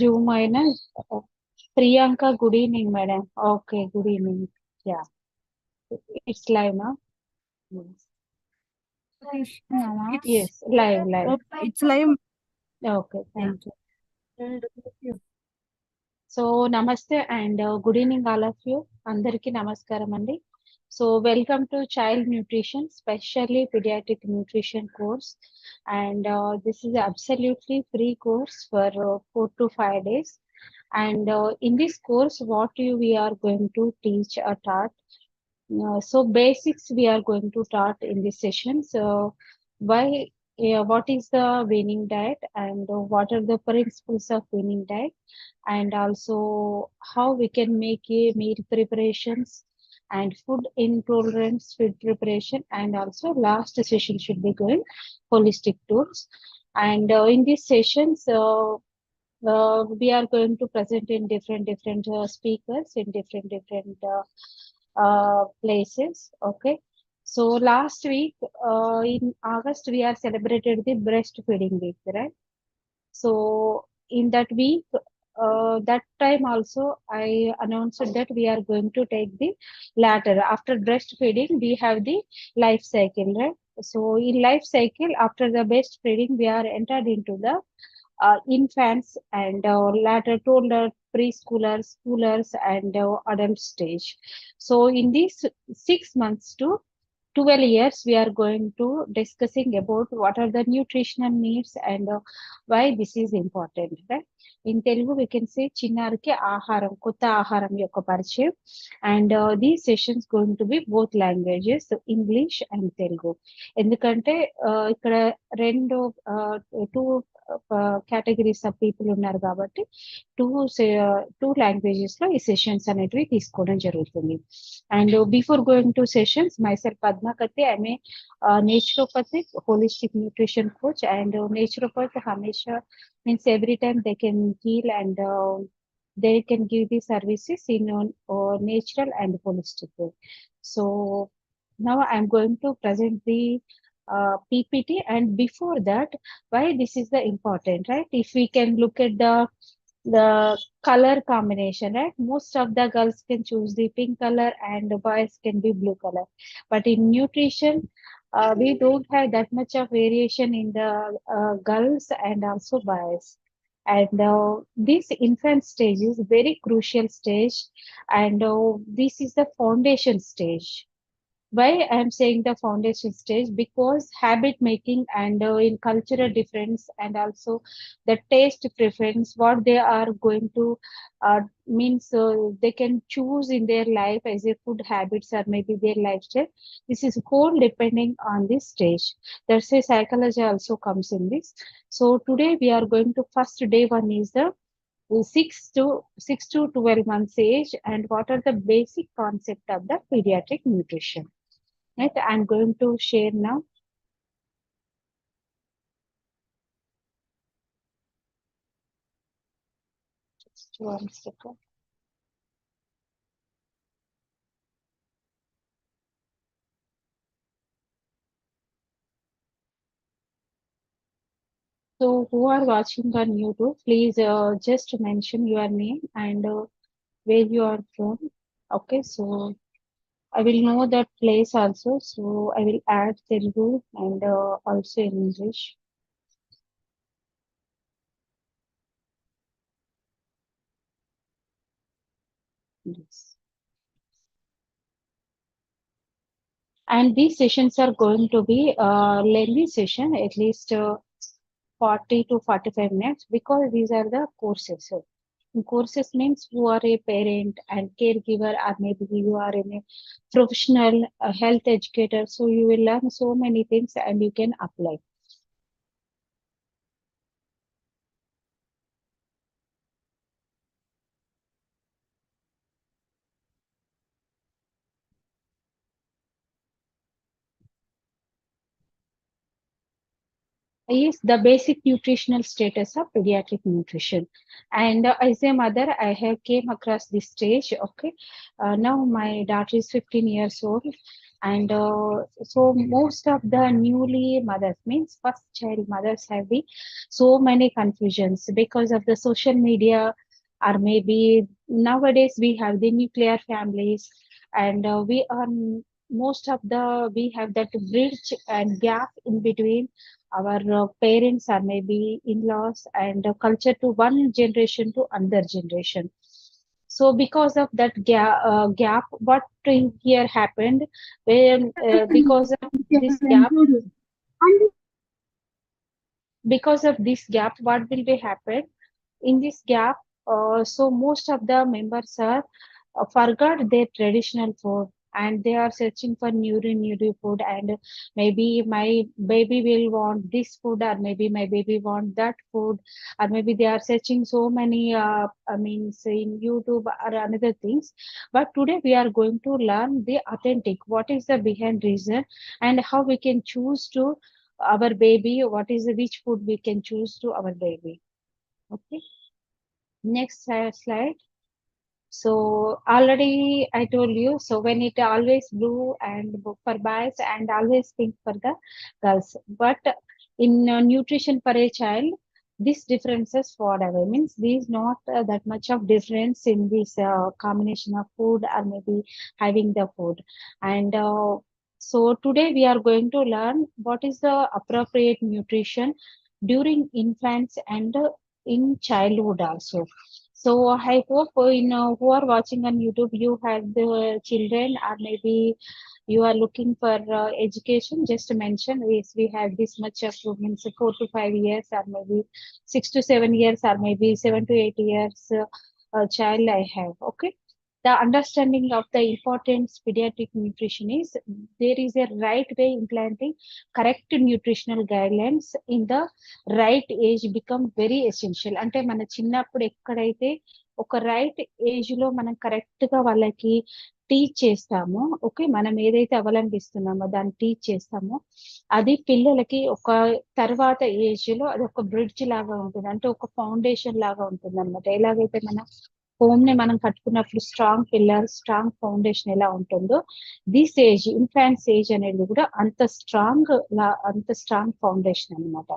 Zoom అయినా Priyanka, good evening, madam. Okay, good evening. Yeah, it's live now. Yes, It's yes, live. it's live. Okay, thank you. So, namaste and good evening, all of you. Andariki namaskaram andi. So, welcome to Child Nutrition, specially pediatric nutrition course. And this is absolutely free course for 4 to 5 days. And in this course, we are going to teach a taught. So basics we are going to start in this session. So why, what is the winning diet and what are the principles of winning diet, and also how we can make a meal preparations and food intolerance food preparation, and also last session should be going holistic tools. And in these sessions, we are going to present in different speakers in different places. Okay. So last week, in August, we are celebrated the breastfeeding week, right? So in that week, that time also, I announced that we are going to take the latter. After breastfeeding, we have the life cycle, right? So in life cycle, after the breastfeeding, we are entered into the infants and later toddler, preschoolers, schoolers, and adult stage. So in these 6 months to 12 years, we are going to discussing about what are the nutritional needs and why this is important. Right? In Telugu, we can say చిన్నారికి ఆహారం కొత్త ఆహారం యొక్క పరిచయం, and these sessions going to be both languages, so English and Telugu. ఎందుకంటే ఇక్కడ రెండు two categories of people ఉన్నారు కాబట్టి టూ టూ లాంగ్వేజెస్ లో ఈ సెషన్స్ అనేటివి తీసుకోవడం జరుగుతుంది. And before going to sessions, myself Padmakathi, I'm a naturopathic holistic nutrition coach, and naturopath hamesha means every time they can heal and they can give the services in natural and holistic way. So now I'm going to present the PPT, and before that, why this is the important, right? If we can look at the color combination, right? Most of the girls can choose the pink color and the boys can be blue color. But in nutrition, we don't have that much of variation in the girls and also boys. And this infant stage is very crucial stage, and this is the foundation stage. Why I'm saying the foundation stage? Because habit making and in cultural difference, and also the taste preference, what they are going to means they can choose in their life as a food habits or maybe their lifestyle. This is whole depending on this stage. That's why psychology also comes in this. So today we are going to first day one is the 6 to 12 months age, and what are the basic concept of the pediatric nutrition. Right, I'm going to share now. Just 1 second. So, who are watching on YouTube, please just mention your name and where you are from. Okay, so I will know that place also. So I will add Telugu and also in English. Yes. And these sessions are going to be lengthy session, at least 40 to 45 minutes, because these are the courses. So, courses means you are a parent and caregiver, or maybe you are a professional health educator. So you will learn so many things and you can apply. Is the basic nutritional status of pediatric nutrition. And as a mother, I have came across this stage. Okay, now my daughter is 15 years old, And so most of the newly mothers, means first child mothers, have the so many confusions because of the social media, or maybe nowadays we have the nuclear families, and most of the we have that bridge and gap in between our parents or maybe in-laws and culture to one generation to another generation. So because of that gap, what here happened, when because of this gap, what will be happen in this gap? So most of the members are forgot their traditional food, and they are searching for new food, and maybe my baby will want this food, or maybe my baby want that food, or maybe they are searching so many I mean say in YouTube or another things. But today we are going to learn the authentic, what is the behind reason, and how we can choose to our baby, what is the which food we can choose to our baby. Okay, next slide. So already I told you, so when it always blue and for boys and always pink for the girls. But in nutrition for a child, this differences whatever means these not that much of difference in this combination of food or maybe having the food. And so today we are going to learn what is the appropriate nutrition during infants and in childhood also. So I hope who are watching on YouTube, you have the children, or maybe you are looking for education. Just to mention, yes, we have this much of means 4 to 5 years, or maybe 6 to 7 years, or maybe 7 to 8 years child I have. Okay. The understanding of the importance pediatric nutrition is there is a right way implanting correct nutritional guidelines in the right age become very essential. అంటే మన చిన్నప్పుడు ఎక్కడైతే ఒక right age లో మనం correct గా వాళ్ళకి teach చేస్తామో, ఓకే, మనం ఏదైతే అవలంబిస్తున్నామో దాన్ని టీచ్ చేస్తామో అది పిల్లలకి ఒక తర్వాత ఏజ్ లో అది ఒక బ్రిడ్జ్ లాగా ఉంటుంది, అంటే ఒక ఫౌండేషన్ లాగా ఉంటుంది అనమాట. ఎలాగైతే మన హోమ్ ని మనం కట్టుకున్నప్పుడు స్ట్రాంగ్ పిల్లర్ స్ట్రాంగ్ ఫౌండేషన్ ఎలా ఉంటుందో, దిస్ ఏజ్ ఇన్ఫాన్స్ ఏజ్ అనేది కూడా అంత స్ట్రాంగ్ ఫౌండేషన్ అనమాట.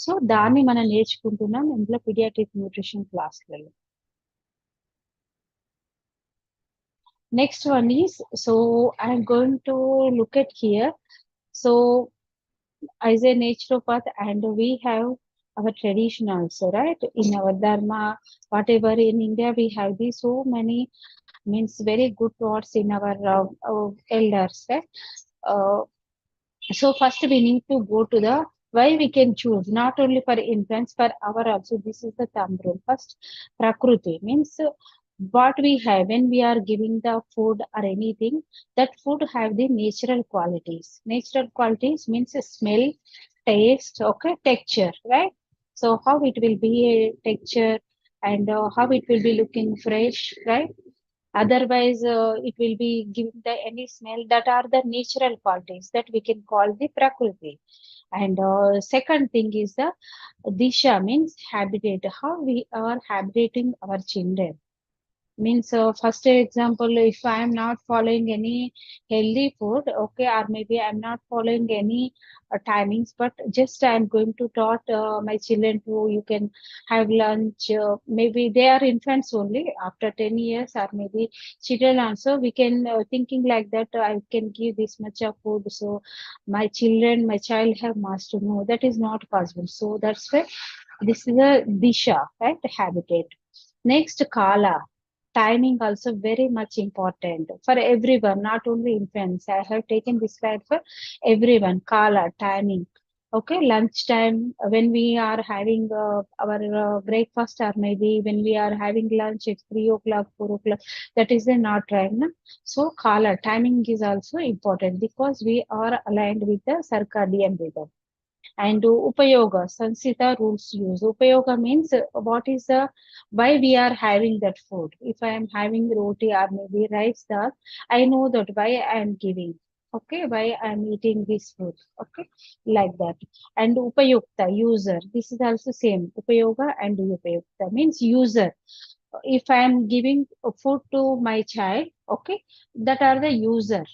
సో దాన్ని మనం నేర్చుకుంటున్నాం ఇందులో పీడియాట్రిక్ న్యూట్రిషన్ క్లాస్లలో. Next one is, so I'm going to look at here. So as a naturopath, and we have our tradition also, right? In our dharma, whatever in India, we have these so many means very good thoughts in our elders, right? Uh, so first we need to go to the why we can choose not only for infants, for our also. This is the thumb rule. First, prakruti means what we have when we are giving the food or anything, that food have the natural qualities. Natural qualities means smell, taste, okay, texture, right? So how it will be a texture, and how it will be looking fresh, right? Otherwise, it will be giving the any smell. That are the natural qualities that we can call the prakriti. And second thing is the disha means habitat. How we are habitating our children, means first example, if I am not following any healthy food, okay, or maybe I'm not following any timings, but just I'm going to taught my children to you can have lunch, maybe they are infants only after 10 years, or maybe children also we can thinking like that, I can give this much of food, so my child have mastered. No, that is not possible. So that's why this is a disha, right? Habitat. Next, kala. Timing also very much important for everyone, not only infants. I have taken this slide for everyone. Kala, timing. Okay, lunchtime when we are having our breakfast, or maybe when we are having lunch at 3 o'clock, 4 o'clock, that is not right. Na? So, kala, timing is also important because we are aligned with the circadian rhythm. And upayoga, Sansita rules use. Upayoga means what is the why we are having that food. If I am having roti or maybe rice dal, I know that why I am giving, okay, why I am eating this food, okay, like that. And upayukta, user, this is also same. Upayoga and upayukta means user. If I am giving food to my child, okay, that are the user.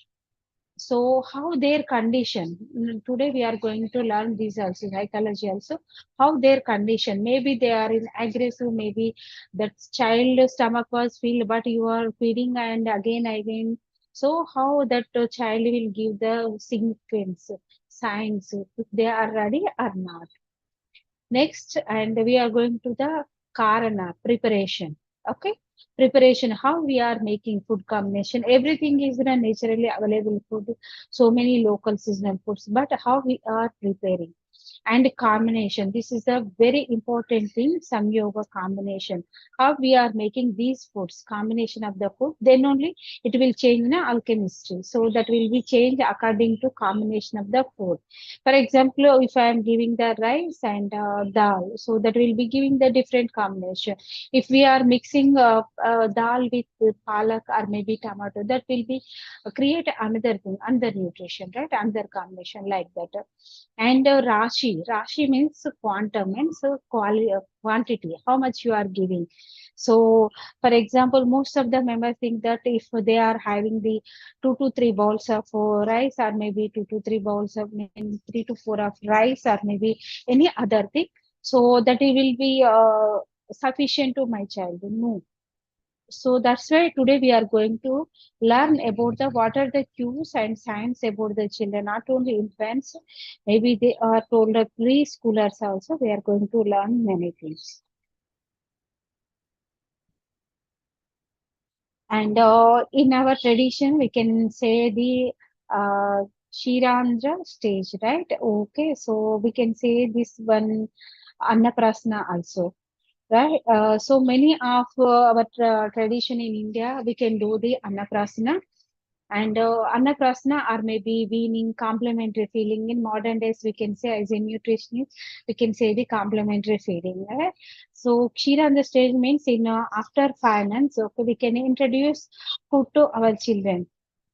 So how their condition, today we are going to learn this also, psychology also, how their condition, maybe they are in aggressive, maybe that child stomach was filled, but you are feeding and again. So how that child will give the significance, signs, if they are ready or not. Next, and we are going to the karana, preparation. Okay, preparation, how we are making food combination. Everything is in a naturally available food, so many local seasonal foods, but how we are preparing. And combination, this is a very important thing, samyoga combination. How we are making these foods, combination of the food, then only it will change in alchemistry. So that will be changed according to combination of the food. For example, if I am giving the rice and dal, so that will be giving the different combination. If we are mixing dal with palak or maybe tomato, that will be create another thing, another nutrition, right? Another combination like that. And Rashi means quantum, means quality, quantity, how much you are giving. So, for example, most of the members think that if they are having the 2 to 3 bowls of rice, or maybe 2 to 3 bowls of, means 3 to 4 of rice, or maybe any other thing, so that it will be sufficient to my child. No. So that's why today we are going to learn about the what are the cues and signs about the children, not only infants, maybe they are told the preschoolers also. We are going to learn many things. And in our tradition, we can say the Shirandra stage, right? Okay, so we can say this one Annaprasna also, right? So many of our tradition in India, we can do the Annaprasna. And Annaprasna or maybe weaning, complementary feeding. In modern days, we can say as a nutritionist, we can say the complementary feeding. Right? So Kshira on the stage means in after 5 months, okay, we can introduce food to our children.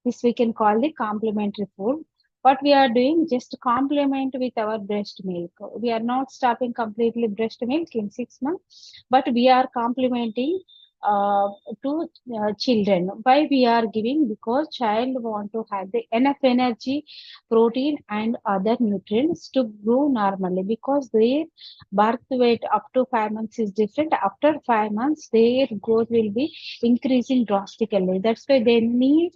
This we can call the complementary food. What we are doing, just complement with our breast milk. We are not stopping completely breast milk in 6 months, but we are complementing uh, to children. Why we are giving? Because child want to have the enough energy, protein and other nutrients to grow normally, because their birth weight up to 5 months is different. After 5 months their growth will be increasing drastically. That's why they need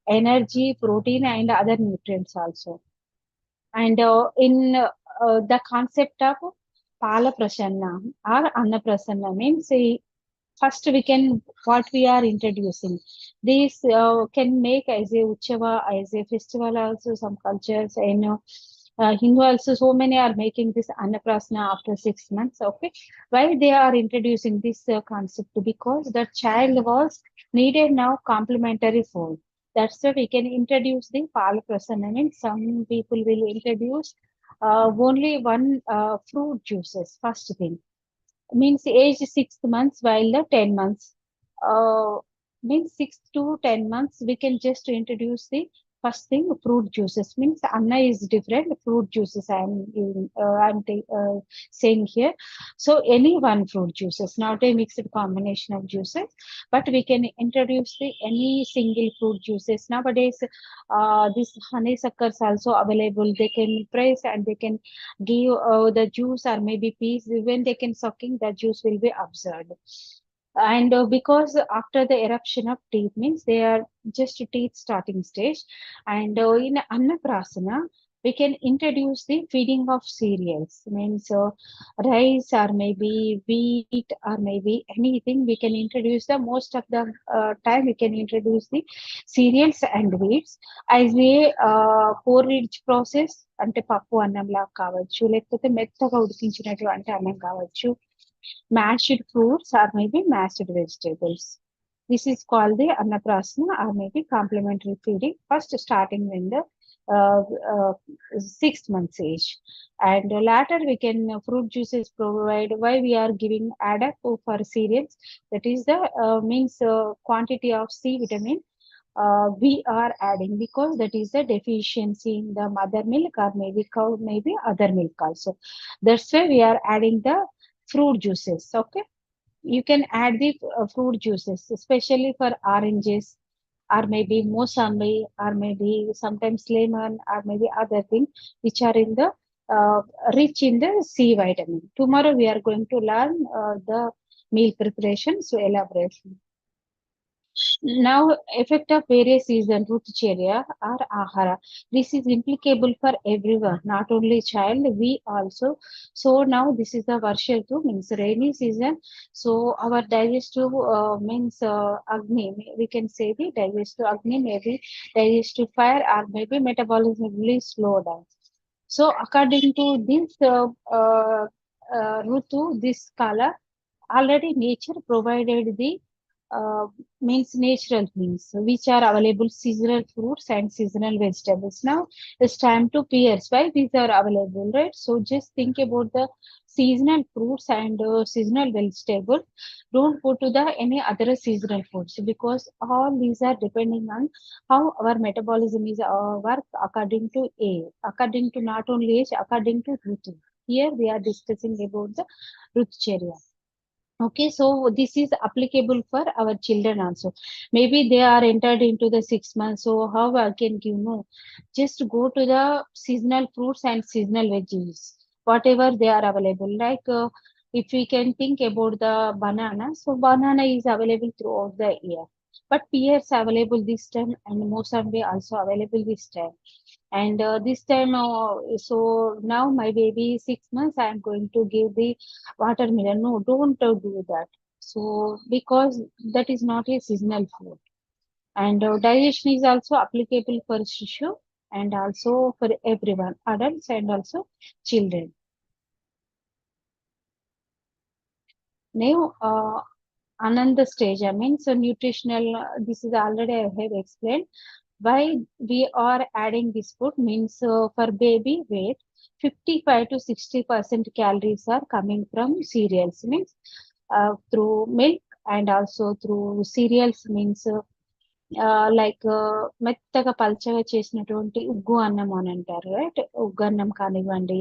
energy, protein and other nutrients also. And the concept of pala prasanna or anna prasanna means, first we can, what we are introducing, these can make as a uchava, as a festival also. Some cultures, Hindu also, so many are making this annaprasna after 6 months. Okay, why they are introducing this concept? Because the child was needed now complementary food. That's why we can introduce the pal prasanna. I mean, some people will introduce only one fruit juices first thing, means age 6 months, while the 10 months uh, means 6 to 10 months we can just introduce the first thing fruit juices. Means anna is different, fruit juices I'm saying here. So any one fruit juices, not a mixed combination of juices, but we can introduce the any single fruit juices. Nowadays this honeysuckers also available, they can press and they can give the juice or maybe peas. When they can sucking, the juice will be absorbed. And because after the eruption of teeth, means they are just teeth starting stage. And in annaprasana we can introduce the feeding of cereals, means rice or maybe wheat or maybe anything. We can introduce the most of the time we can introduce the cereals and wheats as a porridge process. అంటే పప్పు అన్నంలా కావచ్చు, లేకపోతే మెత్తగా ఉడికించినటువంటి అన్నం కావచ్చు, mashed fruits or maybe mashed vegetables. This is called the annaprasna or maybe complementary feeding, first starting in the uh, uh, 6 months age. And later we can fruit juices provide. Why we are giving add up for cereals? That is the means quantity of C vitamin we are adding, because that is the deficiency in the mother milk or maybe cow, maybe other milk also. That's why we are adding the fruit juices. Okay, you can add the fruit juices, especially for oranges or maybe mosambi, or maybe sometimes lemon, or maybe other things which are in the uh, rich in the C vitamin. Tomorrow we are going to learn the meal preparation, so elaboration. Now, effect of various season Rutucheria or Ahara. This is applicable for everyone, not only child, we also. So now this is the Varsha means rainy season. So our digestive means Agni, we can say the digestive Agni, maybe digestive fire or maybe metabolism will slow down. So according to this Rutu, this color, already nature provided the uh, means natural things which are available seasonal fruits and seasonal vegetables. Now it's time to pierce why these are available, right? So just think about the seasonal fruits and seasonal vegetables. Don't go to the any other seasonal foods because all these are depending on how our metabolism is work according to age, according to not only age, according to Rutu. Here we are discussing about the Rutucheria. Okay, so this is applicable for our children also. Maybe they are entered into the 6 months. So how I can give no? Just go to the seasonal fruits and seasonal veggies, whatever they are available. Like if we can think about the banana, so banana is available throughout the year. But pears available this time and Mozambique also available this time. And this time, so now my baby is 6 months, I am going to give the watermelon. No, don't do that. So, because that is not a seasonal food. And digestion is also applicable for Shishu and also for everyone, adults and also children. Now, another stage, I mean, so nutritional, this is already I have explained. Why we are adding this food means for baby weight, 55 to 60% calories are coming from cereals, means through milk and also through cereals means like మెత్తగా పల్చగా చేసినటువంటి ఉగ్గు అన్నం అని అంటారు right ఉగ్గు అన్నం కానివ్వండి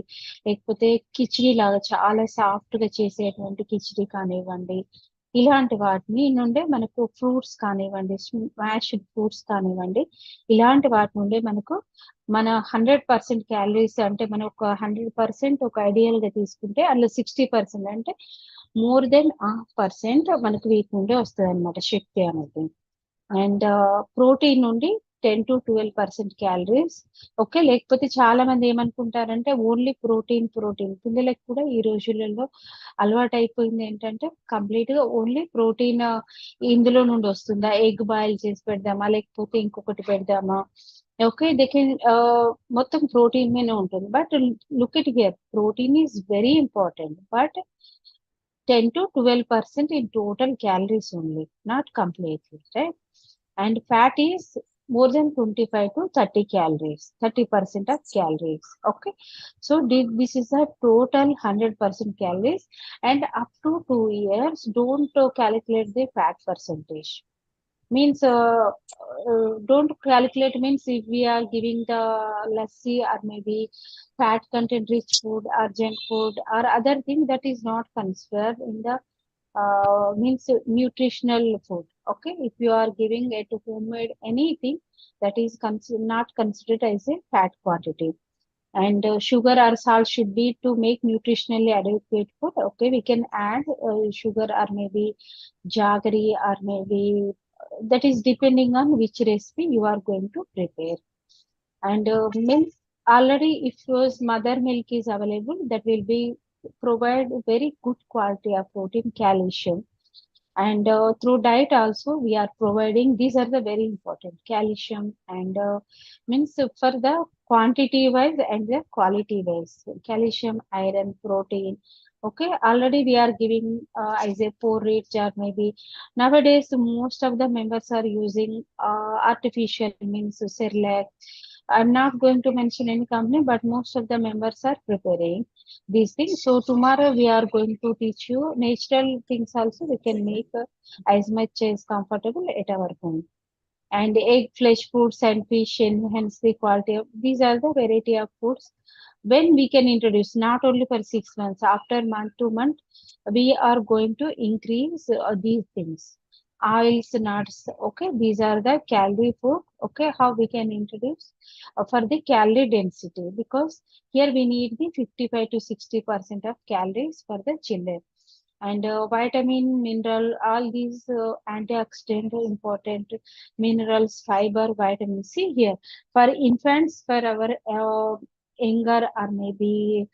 లేకపోతే కిచిడి లాగా చాలా సాఫ్ట్ గా చేసేటువంటి కిచిడి కానివ్వండి ఇలాంటి వాటిని నుండే మనకు ఫ్రూట్స్ కానివ్వండి స్మాష్డ్ ఫ్రూట్స్ కానివ్వండి ఇలాంటి వాటి నుండే మనకు మన 100% క్యాలరీస్ అంటే మనం ఒక 100% ఒక ఐడియల్ గా తీసుకుంటే అందులో 60% అంటే మోర్ దెన్ ½ % మనకు వీటి నుండే వస్తుంది అనమాట శక్తి అనేది అండ్ ప్రోటీన్ నుండి 10 to 12% క్యాలరీస్ ఓకే లేకపోతే చాలా మంది ఏమనుకుంటారంటే ఓన్లీ ప్రోటీన్ పిల్లలకు కూడా ఈ రోజులలో అలవాటు అయిపోయింది ఏంటంటే కంప్లీట్ గా ఓన్లీ ప్రోటీన్ ఇందులో నుండి వస్తుందా ఎగ్ బాయిల్ చేసి పెడదామా లేకపోతే ఇంకొకటి పెడదామా ఓకే దే కెన్ మొత్తం ప్రోటీన్ మీనే ఉంటుంది but look it here protein is very important but 10 to 12% in total calories only, not completely, right? And fat is more than 25 to 30 calories, 30% of calories. Okay. So this is a total 100% calories and up to 2 years, don't calculate the fat percentage. Means don't calculate means if we are giving the lassi or maybe fat content rich food or junk food or other thing that is not considered in the means nutritional food. Okay, if you are giving it homemade anything that is not considered as a fat quantity. And sugar or salt should be to make nutritionally adequate food. Okay, we can add sugar or maybe jaggery or maybe that is depending on which recipe you are going to prepare. And milk already if your mother milk is available, that will be provide very good quality of protein, calcium. And through diet also we are providing these are the very important calcium and means for the quantity wise and the quality wise calcium iron protein okay already we are giving as a porridge or maybe nowadays most of the members are using artificial means Cerelac. I'm not going to mention any company but most of the members are preparing these things. So tomorrow we are going to teach you natural things also we can make as much as comfortable at our home. And egg, flesh foods and fish enhance the quality of these are the variety of foods. When we can introduce not only for 6 months, after month to month, we are going to increase these things. oils, nuts. Okay, these are the calorie food. Okay, how we can introduce for the calorie density, because here we need the 55 to 60% of calories for the children. And vitamin, mineral, all these antioxidant important minerals, fiber, vitamin C here for infants, for our younger or maybe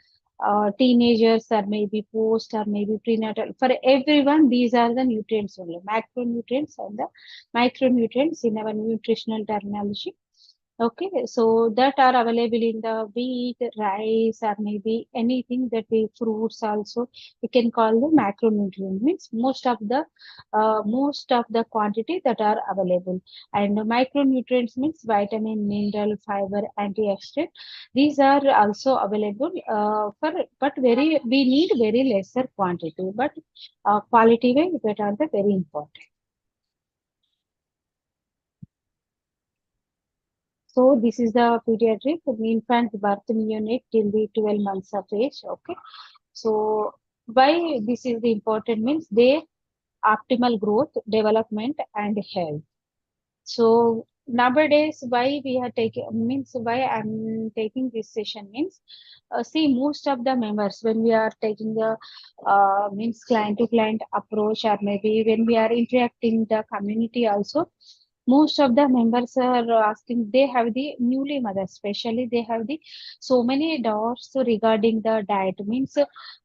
teenagers, or maybe post, or maybe prenatal. For everyone, these are the nutrients only, macronutrients and the micronutrients in our nutritional terminology. Okay, so that are available in the wheat, rice, or maybe anything that we fruits also. We can call the macronutrient, means most of the quantity that are available. And micronutrients means vitamin, mineral, fiber, antioxidant. These are also available for, but very we need very lesser quantity, but quality wise that are the very important. So this is the pediatric infant birthing unit till the 12 months of age. Okay. So why this is the important means they optimal growth, development and health. So nowadays, why we are taking means why I'm taking this session means, see, most of the members when we are taking the means client to client approach, or maybe when we are interacting the community also, most of the members are asking, they have the newly mother, especially they have the so many doubts regarding the diet. Means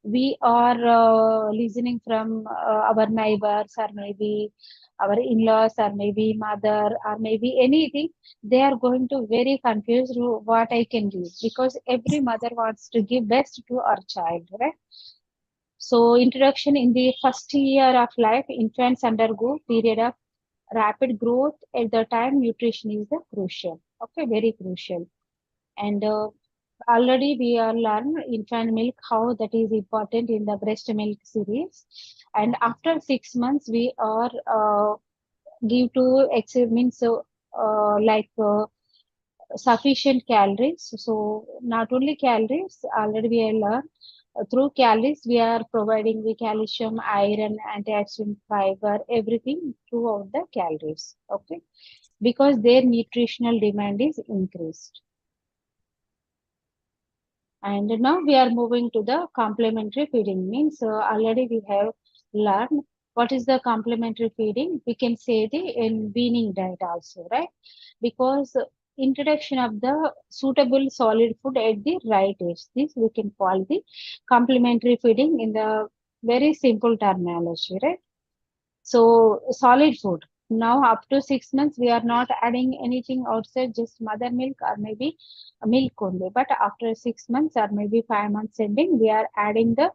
we are listening from our neighbors, or maybe our in-laws, or maybe mother, or maybe anything. They are going to very confused what I can give, because every mother wants to give best to her child, right? So introduction in the first year of life, infants undergo period of rapid growth. At the time, nutrition is the crucial. Okay, very crucial. And already we are learned infant milk how that is important in the breast milk series. And after 6 months, we are give to means like sufficient calories. So not only calories, already we have learned through calories we are providing the calcium, iron, antioxidant, fiber, everything throughout the calories. Okay, because their nutritional demand is increased. And now we are moving to the complementary feeding. Means already we have learned what is the complementary feeding. We can say the in weaning diet also, right? Because introduction of the suitable solid food at the right age. This we can call the complementary feeding in the very simple terminology, right? So solid food. Now up to 6 months, we are not adding anything outside, just mother milk or maybe milk only. But after 6 months or maybe 5 months ending, we are adding the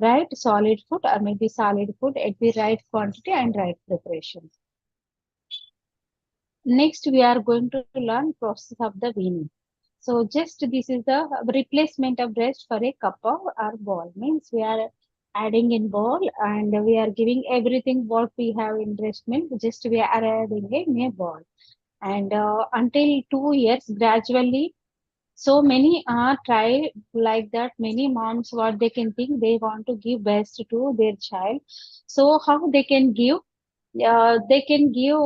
right solid food or maybe solid food at the right quantity and right preparation. Next, we are going to learn process of the weaning. So just this is the replacement of breast for a cup of or bowl. Means we are adding in bowl and we are giving everything what we have in breast milk. Just we are adding in a bowl. And until 2 years, gradually, so many are try like that. Many moms, what they can think, they want to give best to their child. So how they can give? They can give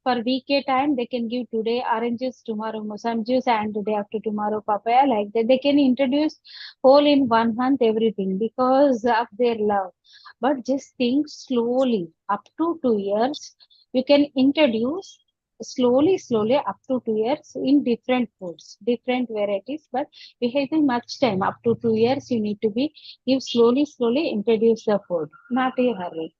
for weekly time. They can give today oranges, tomorrow mosam juice, and the day after tomorrow papaya. Like that, they can introduce whole in 1 month everything because of their love. But just think slowly. Up to 2 years, you can introduce slowly up to 2 years in different foods, different varieties. But we have much time. Up to 2 years, you need to be give slowly introduce the food, not a hurry.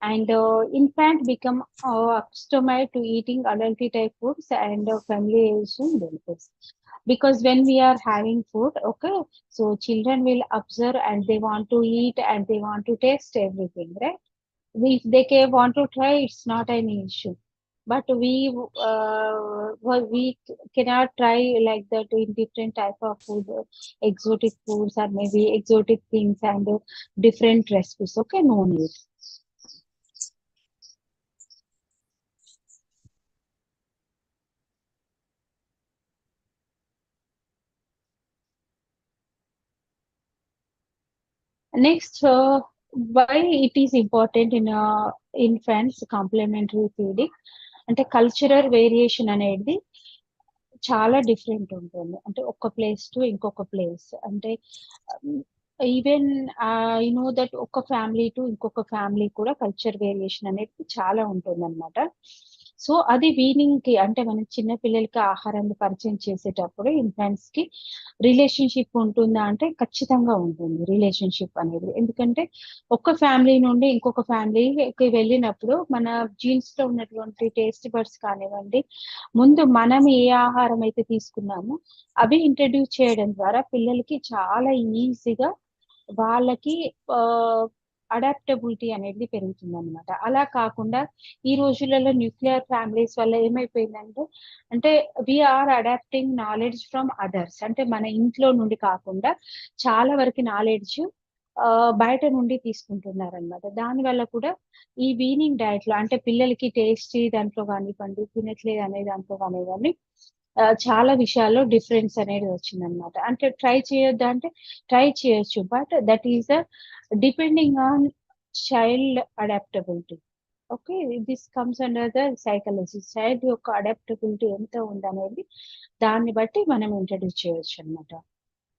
And infant become accustomed to eating adulty type foods and familiarization benefits, because when we are having food, okay, so children will observe and they want to eat and they want to taste everything, right? If they can want to try, it's not an issue. But we cannot try like that in different type of food, exotic foods or maybe exotic things and different recipes. Okay, no need. Next, why it is important in infants complementary feeding అంటే cultural variation అనేది చాలా different ఉంటుంది. అంటే ఒక place to ఇంకొక place. అంటే even I know that ఒక family to ఇంకొక ఫ్యామిలీ కూడా కల్చర్ వేరియేషన్ అనేది చాలా ఉంటుందన్నమాట. సో అది వీనింగ్ కి అంటే మనం చిన్న పిల్లలకి ఆహారాన్ని పరిచయం చేసేటప్పుడు ఇన్ఫాంట్స్ కి రిలేషన్షిప్ ఉంటుందా అంటే ఖచ్చితంగా ఉంటుంది రిలేషన్షిప్ అనేది. ఎందుకంటే ఒక ఫ్యామిలీ నుండి ఇంకొక ఫ్యామిలీకి వెళ్ళినప్పుడు మన జీన్స్ లో ఉన్నటువంటి టేస్ట్ బడ్స్ కానివ్వండి, ముందు మనం ఏ ఆహారం అయితే తీసుకున్నామో అవి ఇంట్రడ్యూస్ చేయడం ద్వారా పిల్లలకి చాలా ఈజీగా వాళ్ళకి అడాప్టబిలిటీ అనేది పెరుగుతుంది అనమాట. అలా కాకుండా ఈ రోజులలో న్యూక్లియర్ ఫ్యామిలీస్ వల్ల ఏమైపోయిందంటే అంటే we are adapting knowledge from others. అంటే మన ఇంట్లో నుండి కాకుండా చాలా వరకు నాలెడ్జ్ బయట నుండి తీసుకుంటున్నారనమాట. దానివల్ల కూడా ఈ వీనింగ్ డయట్ లో అంటే పిల్లలకి టేస్టీ దాంట్లో కానివ్వండి, తినట్లేదు అనే దాంట్లో కానివ్వండి, చాలా విషయాల్లో డిఫరెన్స్ అనేది వచ్చిందనమాట. అంటే ట్రై చేయొద్దా అంటే ట్రై చేయొచ్చు, but that is depending on child adaptability. Okay, this comes under the psychology. Child యొక్క అడాప్టబిలిటీ ఎంత ఉందనేది దాన్ని బట్టి మనం ఇంట్రడ్యూస్ చేయొచ్చు అనమాట.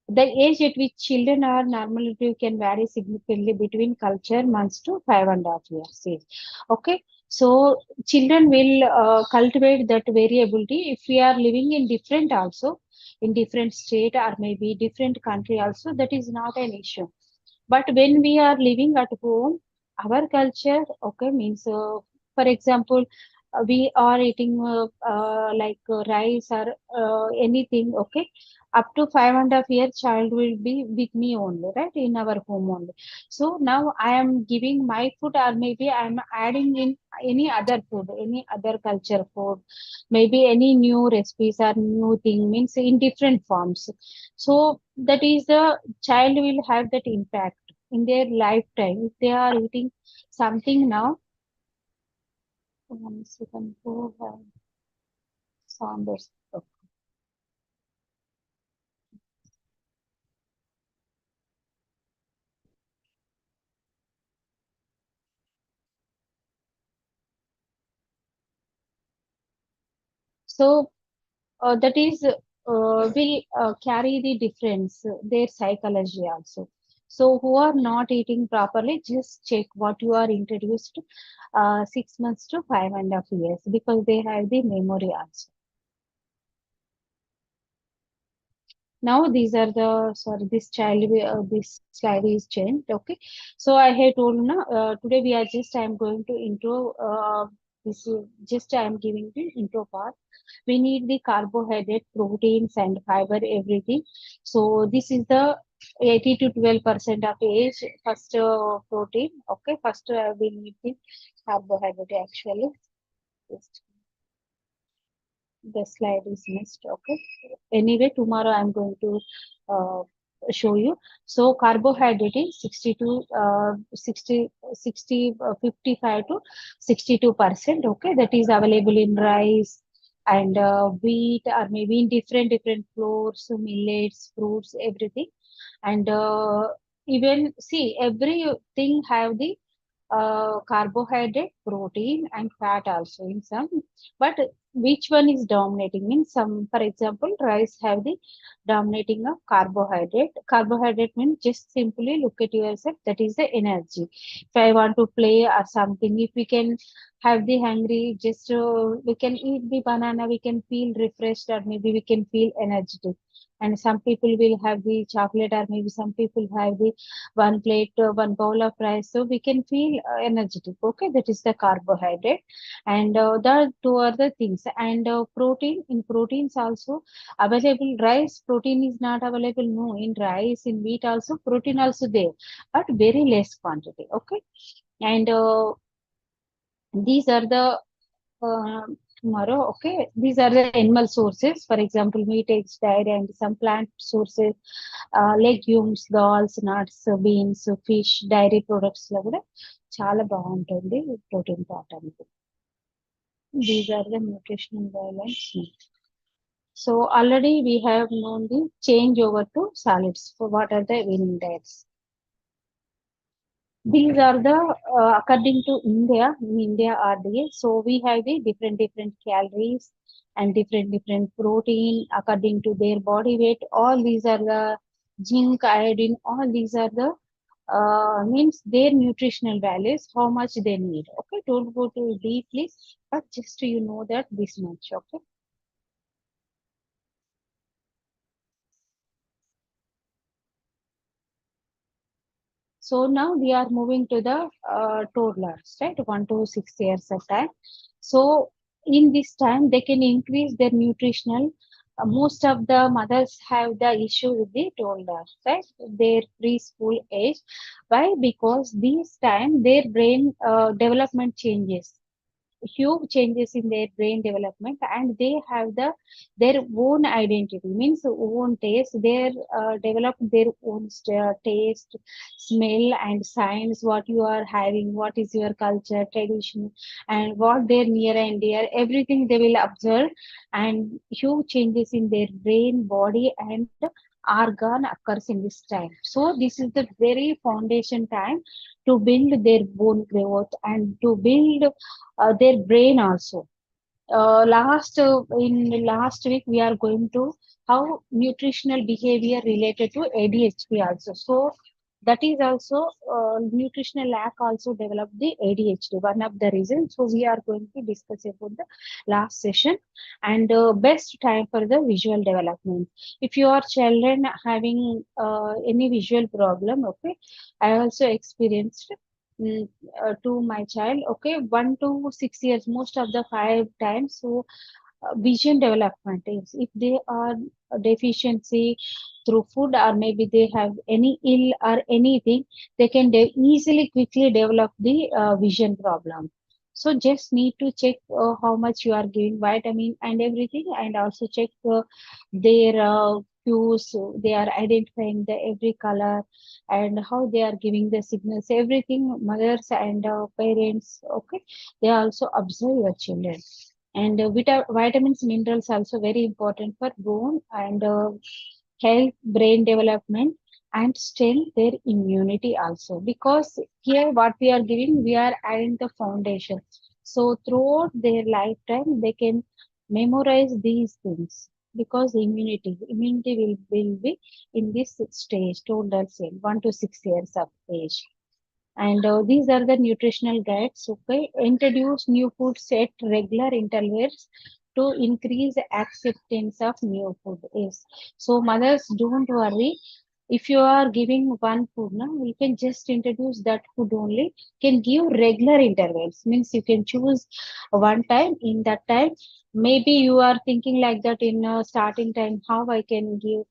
The age at which children are normative can vary significantly between culture months to 5.5 years age. Okay, so children will cultivate that variability if we are living in different also, in different state or maybe different country also, that is not an issue. But when we are living at home, our culture, okay, means for example, we are eating like rice or anything, okay, up to 5.5 year child will be with me only, right, in our home only. So now I am giving my food or maybe I am adding in any other food, any other culture food, maybe any new recipes or new thing, means in different forms. So that is the child will have that impact in their lifetime if they are eating something now. One second, Saunders. So that is will carry the difference, their psychology also. So who are not eating properly, just check what you are introduced 6 months to 5.5 years, because they have the memory also. Now these are the, sorry, this child, this slide is changed. Okay, so I had told now today we are just, I am going to intro this is just I am giving the intro part. We need the carbohydrate, proteins and fiber, everything. So this is the 80 to 12% of age first protein. Okay, first we need the carbohydrate actually. Just the slide is missed. Okay, anyway tomorrow I'm going to uh, show you. So carbohydrate is 55 to 62%. Okay, that is available in rice and wheat or maybe in different flours, millets, fruits, everything. And even see everything have the carbohydrate, protein, and fat also in some. But which one is dominating? Means some, for example, rice have the dominating of carbohydrate. Carbohydrate means just simply look at yourself. That is the energy. If I want to play or something, if we can have the hungry, just we can eat the banana, we can feel refreshed or maybe we can feel energetic. And some people will have the chocolate or maybe some people have the one plate, one bowl of rice, so we can feel energetic. Okay, that is the carbohydrate. And the two other things. And protein, in proteins also available. Rice protein is not available, no, in rice, in wheat also protein also there, but very less quantity. Okay, and these are the tomorrow. Okay, these are the animal sources, for example meat, eggs, dairy, and some plant sources, legumes, dals, nuts, beans, fish, dairy products లో కూడా చాలా బాగుంటుంది protein part అనేది. These are the nutritional guidelines. So already we have known the change over to solids. So what are the winning diets? These are the according to India, in India RDA. So we have the different calories and different protein according to their body weight. All these are the zinc, iodine. All these are the means their nutritional values, how much they need. Okay, don't go too deeply, but just you know that this much. Okay. So now we are moving to the toddlers, right? 1 to 6 years of time. So in this time, they can increase their nutritional. Most of the mothers have the issue with the toddlers, right? Their preschool age. Why? Because this time their brain development changes, huge changes in their brain development, and they have their own identity, means own taste. They develop their own taste, smell and signs, what you are having, what is your culture tradition, and what their near and dear, everything they will observe, and huge changes in their brain, body and organ occurs in this time. So this is the very foundation time to build their bone growth and to build their brain also. In last week we are going to how nutritional behavior related to ADHD also. So that is also nutritional lack also developed the ADHD, one of the reasons. So we are going to discuss about the last session, and best time for the visual development. If your children having any visual problem, okay, I also experienced mm, to my child, okay, 1 to 6 years, most of the 5 times. So vision development is if they are a deficiency through food, or maybe they have any ill or anything, they can easily quickly develop the vision problem. So just need to check how much you are giving vitamin and everything, and also check their cues. So they are identifying the every color and how they are giving the signals, everything. Mothers and parents, okay, they also observe your children. And vitamins, minerals also very important for bone and health, brain development, and strength their immunity also. Because here what we are giving, we are adding the foundation. So throughout their lifetime, they can memorize these things. Because immunity will be in this stage, total say 1 to 6 years of age. And these are the nutritional guides. Okay, introduce new foods at regular intervals to increase acceptance of new food. Yes. So mothers, don't worry. If you are giving one food, now you can just introduce that food only. Can give regular intervals. Means you can choose one time. In that time, maybe you are thinking like that in starting time. How I can give?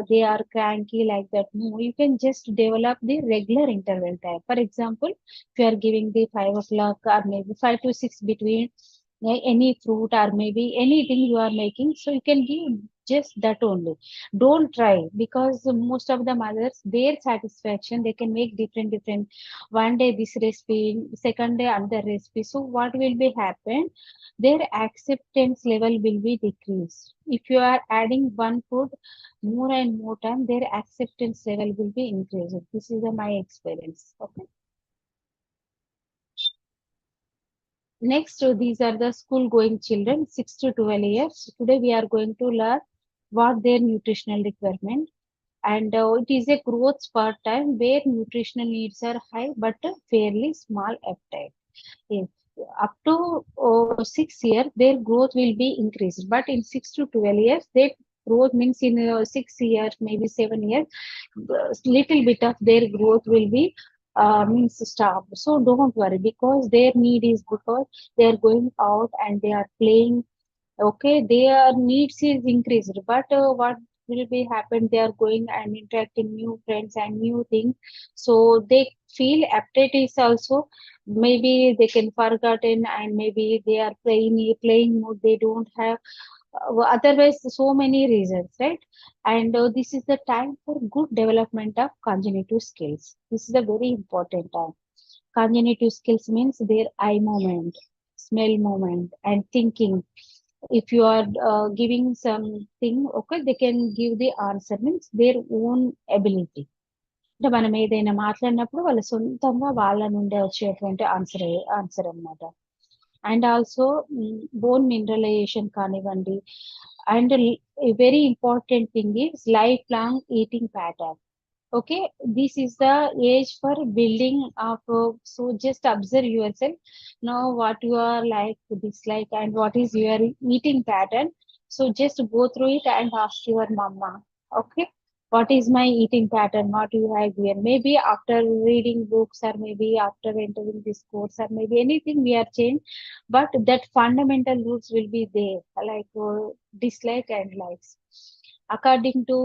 They are cranky like that. No, you can just develop the regular interval time. For example, if you are giving the 5 o'clock or maybe 5 to 6 between any fruit or maybe anything you are making, so you can give just that only. Don't try, because most of the mothers, their satisfaction, they can make different. One day this recipe, second day another recipe. So what will be happen? Their acceptance level will be decreased. If you are adding one food more and more time, their acceptance level will be increased. This is my experience. Okay. Next, these are the school going children, 6 to 12 years. Today we are going to learn what their nutritional requirement, and it is a growth spurt time where nutritional needs are high but a fairly small appetite. If up to 6 years, their growth will be increased, but in 6 to 12 years, their growth means in 6 years, maybe 7 years, little bit of their growth will be means stop. So don't worry, because their need is because they are going out and they are playing. Okay, their needs is increased, but what will be happen? They are going and interacting new friends and new things, so they feel appetite is also, maybe they can forgotten, and maybe they are playing mode. They don't have otherwise so many reasons, right? And this is the time for good development of cognitive skills. This is a very important time. Cognitive skills means their eye movement, smell movement, and thinking. If you are giving something, okay, they can give the answer, means their own ability, మనం ఏదైనా మాట్లాడినప్పుడు వాళ్ళ సొంతంగా వాళ్ళ నుండే వచ్చేటువంటి answer అన్నమాట. And also bone mineralisation కానివ్వండి. And very important thing is life long eating pattern. Okay, this is the age for building up. So just observe yourself now what you are like, dislike, and what is your eating pattern. So just go through it and ask your mama, okay, what is my eating pattern, what you have here. Maybe after reading books, or maybe after entering this course, or maybe anything we are changed, but that fundamental roots will be there, like dislike and likes. According to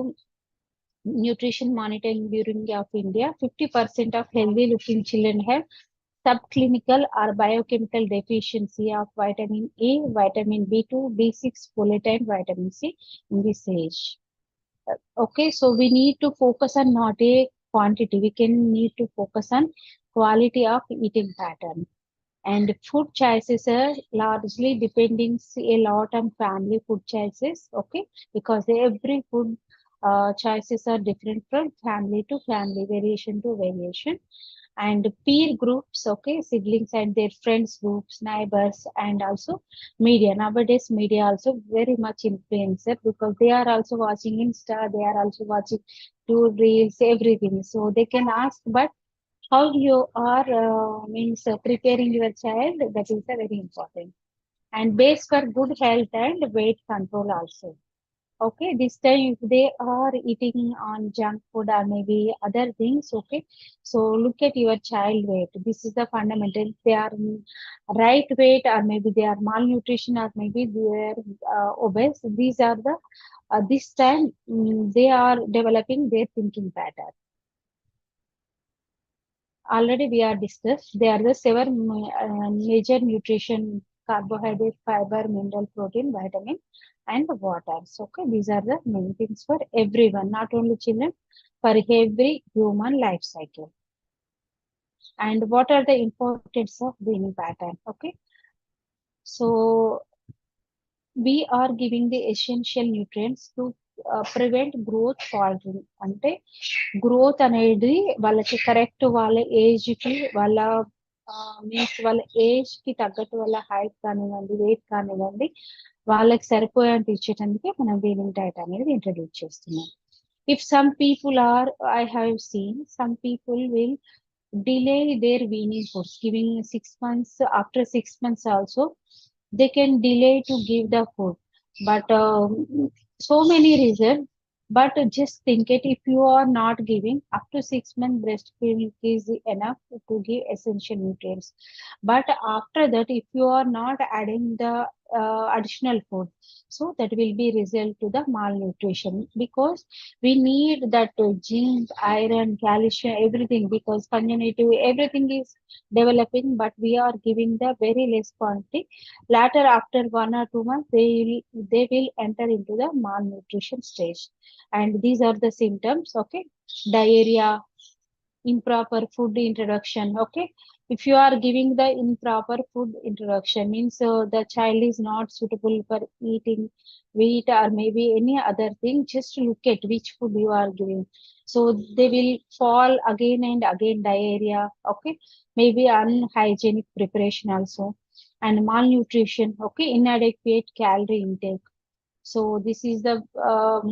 nutrition monitoring bureau of India, 50% of healthy looking children have subclinical or biochemical deficiency of vitamin A, vitamin B2, B6, folate, and vitamin C in this age. Okay, so we need to focus on not a quantity, we can need to focus on quality of eating pattern. And food choices are largely depending a lot on family food choices, okay, because every food choices are different from family to family, variation to variation. And peer groups, okay, siblings and their friends groups, neighbors, and also media. Nowadays media also very much influencer, because they are also watching Insta, they are also watching two reels, everything, so they can ask. But how you are means preparing your child, that is very important. And base for good health and weight control also. Okay, this time if they are eating on junk food or maybe other things, okay, so look at your child weight. This is the fundamental. If they are in right weight, or maybe they are malnutrition, or maybe they are obese, these are the this time they are developing their thinking pattern. Already we are discussed. They are the seven major nutrition: carbohydrate, fiber, mineral, protein, vitamin, and water. So, okay, these are the main things for everyone, not only children, for every human life cycle. And what are the importance of weaning pattern? Okay, so we are giving the essential nutrients to prevent growth faltering. అంటే growth అనేది వాళ్ళకి correct వాళ్ళ age కి, వాళ్ళ means వాళ్ళ age కి తగ్గట్టు వాళ్ళ హైట్ కానివ్వండి, వెయిట్ కానివ్వండి, వాళ్ళకి సరిపోయేంత ఇచ్చేటందుకే మనం వీనింగ్ డైట్ అనేది ఇంట్రడ్యూస్ చేస్తున్నాం. If some people are, I have seen some people will delay their weaning foods, giving 6 months. After 6 months also they can delay to give the food, but so many reasons. But just think it, if you are not giving up to 6 months, breastfeeding is enough to give essential nutrients. But after that, if you are not adding the additional food, so that will be result to the malnutrition, because we need that zinc, iron, calcium, everything, because congenitive everything is developing, but we are giving the very less quantity. Later, after 1 or 2 months, they will enter into the malnutrition stage. And these are the symptoms, okay? Diarrhea, improper food introduction, okay? If you are giving the improper food introduction, means the child is not suitable for eating wheat or maybe any other thing, just look at which food you are giving. So they will fall again and again, diarrhea, okay? Maybe unhygienic preparation also. And malnutrition, okay? Inadequate calorie intake. So this is the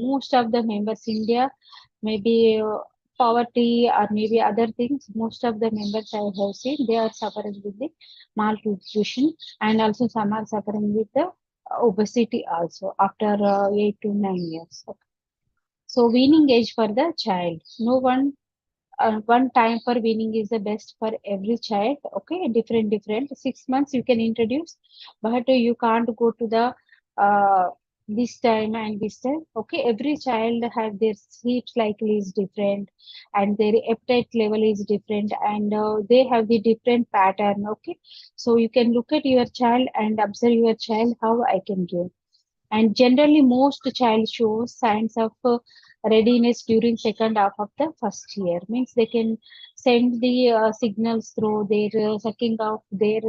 most of the members India, maybe poverty or maybe other things. Most of the members I have seen, they are suffering with the malnutrition, and also some are suffering with the obesity also after 8 to 9 years. Okay. So weaning age for the child. No one one time for weaning is the best for every child. Okay, different 6 months you can introduce, but you can't go to the uh, this time and this time. Okay, every child have their sleep cycle is different, and their appetite level is different, and they have the different pattern. Okay, so you can look at your child and observe your child how I can give. And generally most child shows signs of readiness during second half of the first year, means they can send the signals through their sucking of their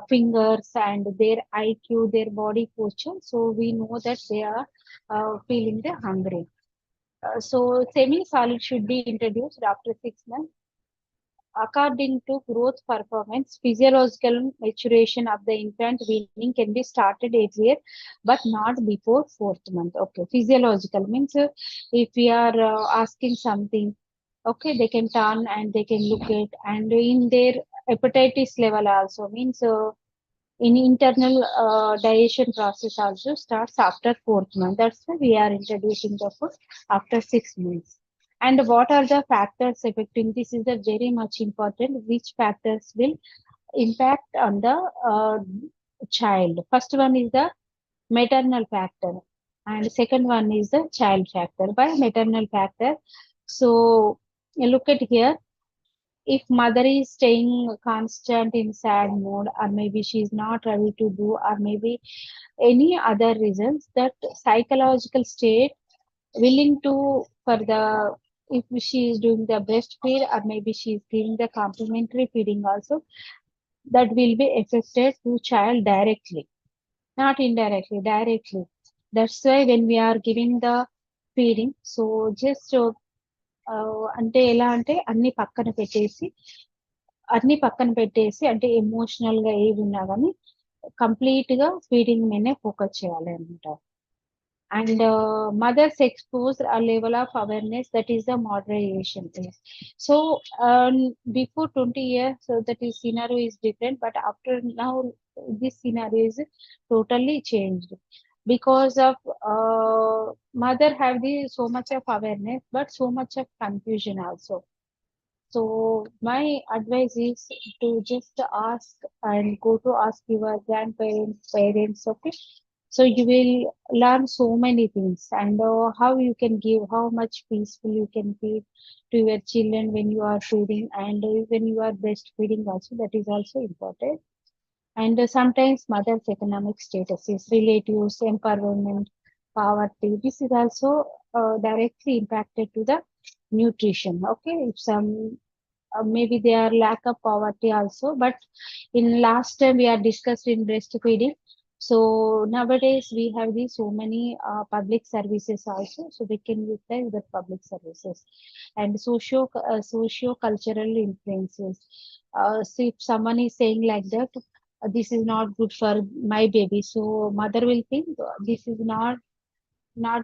fingers and their IQ, their body posture, so we know that they are feeling the hungry. So semi-solid should be introduced after 6 months. According to growth performance, physiological maturation of the infant weaning can be started earlier, but not before fourth month. Okay, physiological means if we are asking something, okay, they can turn and they can look at, and in their hepatitis level also means in internal digestion process also starts after fourth month. That's why we are introducing the food after 6 months. And what are the factors affecting this is the very much important. Which factors will impact on the child? First one is the maternal factor, and second one is the child factor. By maternal factor, so look at here, if mother is staying constant in sad mood, or maybe she's not ready to do, or maybe any other reasons, that psychological state willing to for the, if she is doing the breastfeed or maybe she is giving the complementary feeding also, that will be affected to child directly, not indirectly, directly. That's why when we are giving the feeding, so just అంటే ఎలా అంటే అన్ని పక్కన పెట్టేసి అంటే emotional గా ఏవి ఉన్నా కానీ కంప్లీట్ గా ఫీడింగ్ మీదనే ఫోకస్ చేయాలి అనమాట. And mothers expose a level of awareness, that is the moderation phase. So before 20 years, so that is scenario is different, but after now this scenario is totally changed because of mother have the so much of awareness but so much of confusion also. So my advice is to just ask and go to ask your grandparents, parents, okay? So you will learn so many things, and how you can give, how much peaceful you can feed to your children when you are feeding, and when you are breastfeeding also, that is also important. And sometimes mother's economic status is relatives, empowerment, poverty. This is also directly impacted to the nutrition. Okay, if some maybe they are lack of poverty also, but in last time we are discussed in breastfeeding, so nowadays we have these so many public services also, so they can utilize the public services. And socio cultural influences, so if someone is saying like that, this is not good for my baby, so mother will think this is not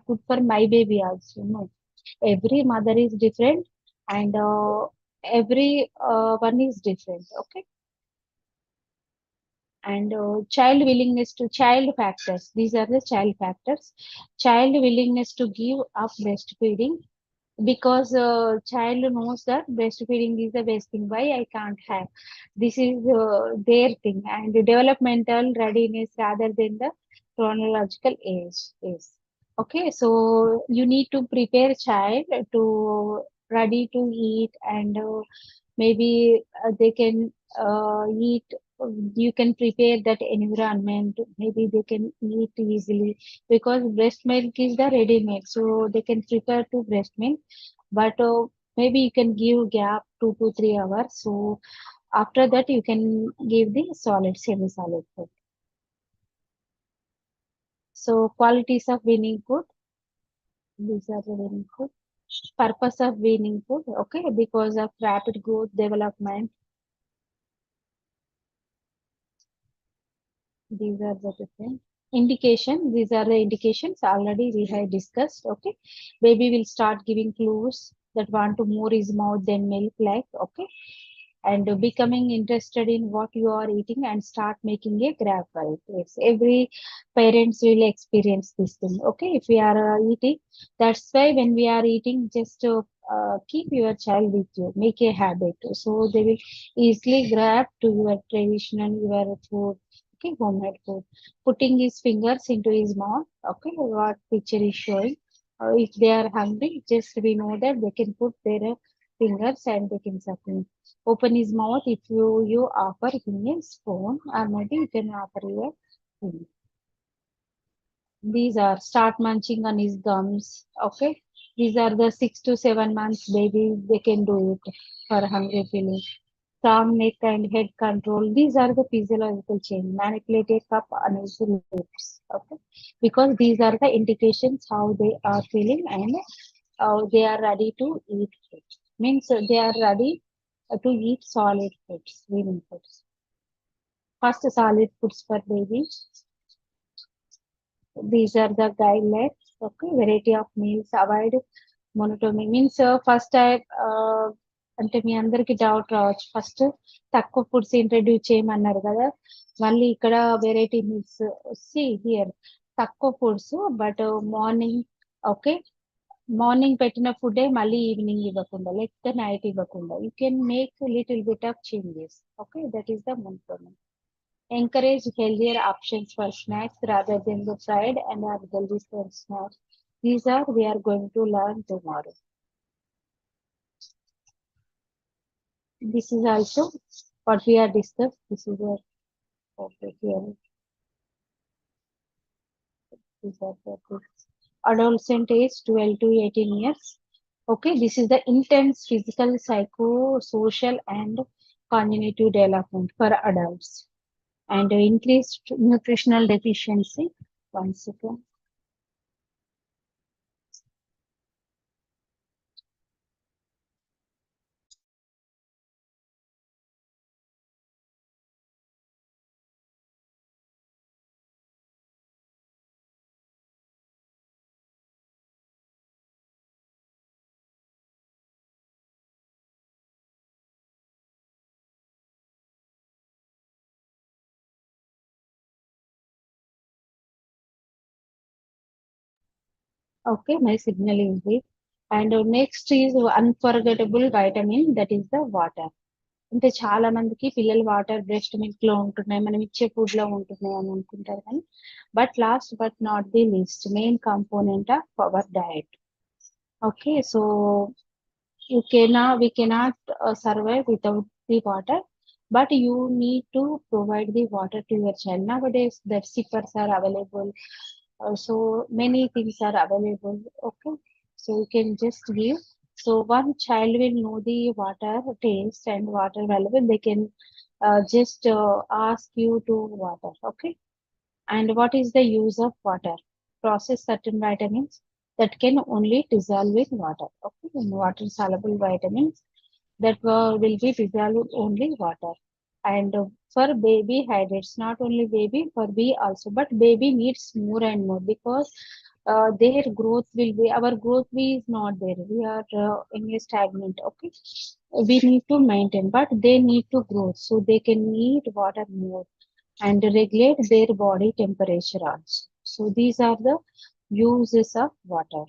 good for my baby also. No, every mother is different, and every one is different. Okay. And child willingness to child factors, these are the child factors. Child willingness to give up breastfeeding, because child knows that breastfeeding is the best thing, why I can't have, this is their thing. And developmental readiness rather than the chronological age is okay. So you need to prepare child to ready to eat, and maybe they can eat, you can prepare that environment, maybe they can eat easily, because breast milk is the ready made, so they can prepare to breast milk. But maybe you can give gap 2 to 3 hours, so after that you can give the solid semi solid food. So qualities of weaning food, these are the weaning food. Purpose of weaning food, okay, because of rapid growth development. These are the different indication. These are the indications already we have discussed. Okay, baby will start giving clues that want to more is mouth than milk, like okay, and becoming interested in what you are eating and start making a grab for it. Yes, every parents will experience this thing. Okay, if we are eating, that's why when we are eating, just keep your child with you, make a habit, so they will easily grab to your traditional, your food. Okay, homemade food. Putting his fingers into his mouth. Okay, what picture is showing. If they are hungry, just we know that they can put their fingers and they can suck in. Open his mouth if you offer him a spoon, or maybe you can offer your food. These are start munching on his gums. Okay, these are the 6 to 7 months baby, they can do it for hungry feeling. Strong neck and head control, these are the physiological change. Manipulate a cup on his lips. Okay, because these are the indications how they are feeling, and they are ready to eat foods. Means they are ready to eat solid foods, weaning foods. First, solid foods for baby. These are the guidelines. Okay, variety of meals, avoid monotony. Means first అంటే మీ అందరికి doubt రావచ్చు. First తక్కువ foods introduce చేయమన్నారు కదా, మళ్ళీ ఇక్కడ variety meals. See here తక్కువ foods but morning. Okay, morning పెట్టిన ఫుడే మళ్ళీ ఈవినింగ్ ఇవ్వకుండా, లేకపోతే నైట్ ఇవ్వకుండా, you can make little bit of changes. Okay, that is the monotony. Encourage healthier options for snacks rather than the fried and unhealthy snacks. These are we are going to learn tomorrow. This is also what we are discussed. This is a okay here. These are the adolescent age 12 to 18 years. Okay, this is the intense physical, psycho, social, and cognitive development for adults and increased nutritional deficiency. One second. Okay, my signal is weak. And next is unforgettable vitamin, that is the water. అంటే చాలా మందికి పిల్లలు water breast milk లో ఉంటున్నాయి, మనం ఇచ్చే food లో ఉంటున్నాయి అని అనుకుంటారు కానీ, but last but not the least main component of our diet. Okay, so we cannot survive without the water, but you need to provide the water to your child. Nowadays the sippers are available, so many things are available. Okay, so you can just give. So one child will know the water taste and water valuable, they can just ask you to water. Okay, and what is the use of water? Process certain vitamins that can only dissolve with water. Okay, and water soluble vitamins that will be dissolved only water. And for baby hydrates, not only baby, for we also, but baby needs more and more because their growth will be, our growth is not there. We are in a stagnant. Okay, we need to maintain, but they need to grow, so they can need water more and regulate their body temperature also. So these are the uses of water.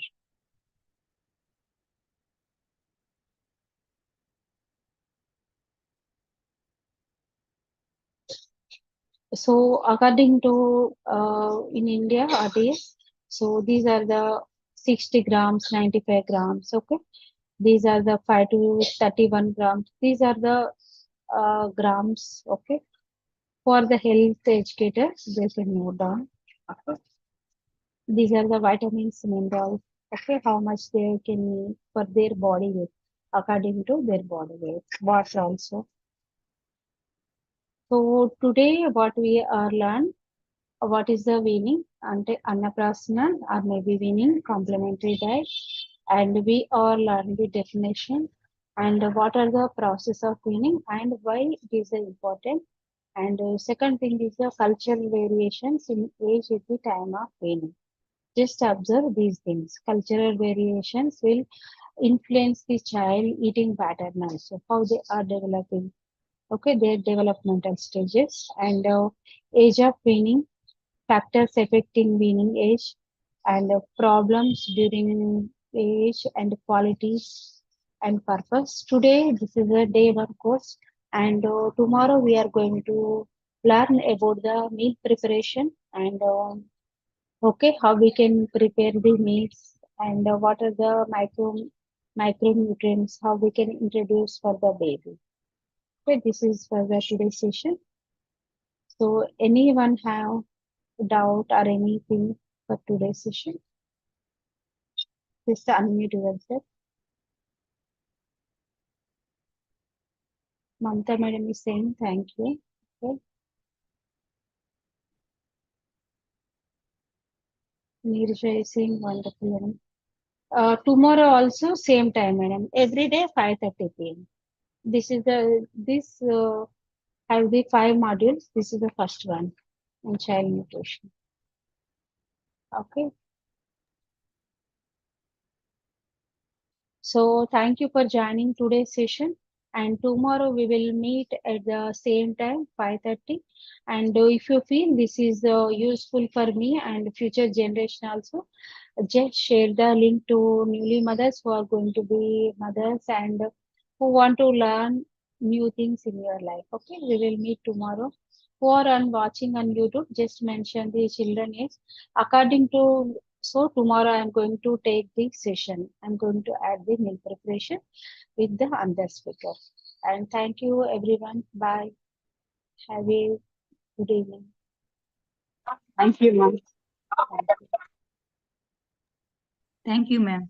So according to in India, RDS, so these are the 60 grams, 95 grams. Okay, these are the 5 to 31 grams. These are the grams. Okay, for the health educator, they can note down. Okay. These are the vitamins, minerals. Okay, how much they can need for their body weight according to their body weight. Water also. So today what we are learn, what is the weaning ante annaprasana or maybe weaning complementary diet, and we all learn the definition and what are the process of weaning and why it is important. And second thing is the cultural variations in age at the time of weaning. Just observe these things. Cultural variations will influence the child eating pattern also, how they are developing. Okay, their developmental stages and age of weaning, factors affecting weaning age, and problems during age and qualities and purpose. Today, this is a day one course, and tomorrow we are going to learn about the meal preparation and okay, how we can prepare the meals and what are the micronutrients, how we can introduce for the baby. Okay, this is for the today's session. So anyone have doubt or anything for today's session? Just unmute yourself. Mamta madam is saying thank you. Okay. Neerja is saying wonderful. Madam. Tomorrow also same time, madam. Every day 5:30 p.m. This have the five modules. This is the first one in child nutrition. Okay. So thank you for joining today's session. And tomorrow we will meet at the same time, 5:30. And if you feel this is useful for me and future generation also, just share the link to newly mothers who are going to be mothers and who want to learn new things in your life. Okay, we will meet tomorrow. Who are on watching on YouTube, just mention the children age. According to so tomorrow I'm going to take the session. I'm going to add the meal preparation with the other speaker. And thank you everyone. Bye. Have a good evening. Thank you, ma'am. Thank you. Thank you, ma'am.